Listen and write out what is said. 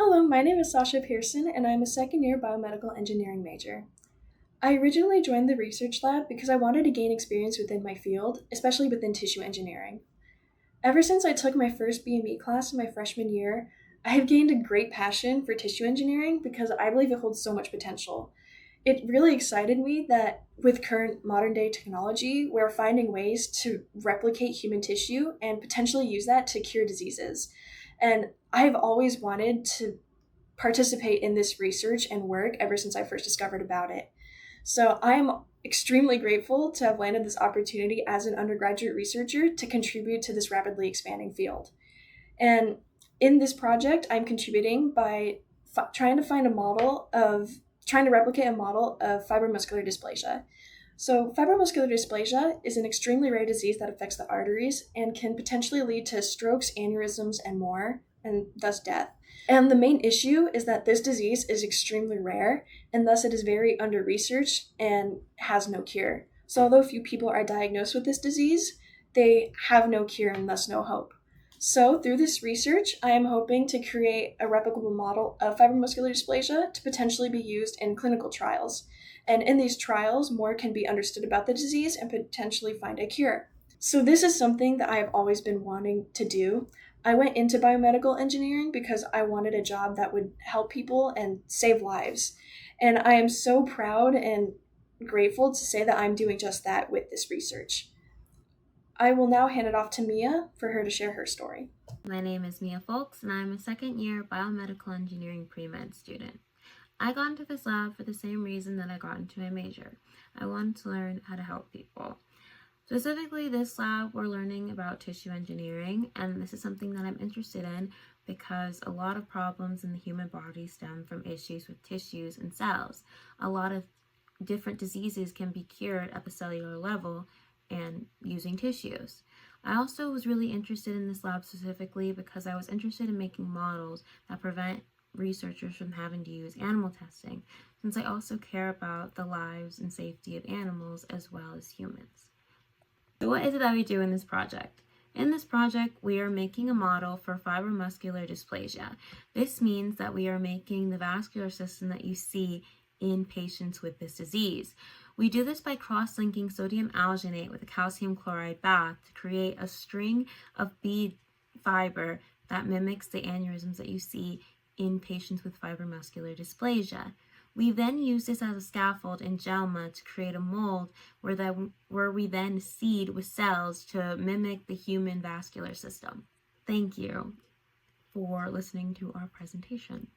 Hello, my name is Sasha Pearson, and I'm a second year biomedical engineering major. I originally joined the research lab because I wanted to gain experience within my field, especially within tissue engineering. Ever since I took my first BME class in my freshman year, I have gained a great passion for tissue engineering because I believe it holds so much potential. It really excited me that with current modern day technology, we're finding ways to replicate human tissue and potentially use that to cure diseases. And I've always wanted to participate in this research and work ever since I first discovered about it. So I'm extremely grateful to have landed this opportunity as an undergraduate researcher to contribute to this rapidly expanding field. And in this project, I'm contributing by trying to replicate a model of fibromuscular dysplasia. So, fibromuscular dysplasia is an extremely rare disease that affects the arteries and can potentially lead to strokes, aneurysms, and more, and thus death. And the main issue is that this disease is extremely rare, and thus it is very under researched and has no cure. So, although few people are diagnosed with this disease, they have no cure and thus no hope. So, through this research, I am hoping to create a replicable model of fibromuscular dysplasia to potentially be used in clinical trials. And in these trials, more can be understood about the disease and potentially find a cure. So, this is something that I have always been wanting to do. I went into biomedical engineering because I wanted a job that would help people and save lives. And I am so proud and grateful to say that I'm doing just that with this research. I will now hand it off to Mia for her to share her story. My name is Mia Folks, and I'm a second year biomedical engineering pre-med student. I got into this lab for the same reason that I got into my major. I wanted to learn how to help people. Specifically, this lab, we're learning about tissue engineering, and this is something that I'm interested in because a lot of problems in the human body stem from issues with tissues and cells. A lot of different diseases can be cured at the cellular level and using tissues. I also was really interested in this lab specifically because I was interested in making models that prevent researchers from having to use animal testing, since I also care about the lives and safety of animals as well as humans. So what is it that we do in this project? In this project, we are making a model for fibromuscular dysplasia. This means that we are making the vascular system that you see in patients with this disease. We do this by cross-linking sodium alginate with a calcium chloride bath to create a string of bead fiber that mimics the aneurysms that you see in patients with fibromuscular dysplasia. We then use this as a scaffold in GELMA to create a mold where we then seed with cells to mimic the human vascular system. Thank you for listening to our presentation.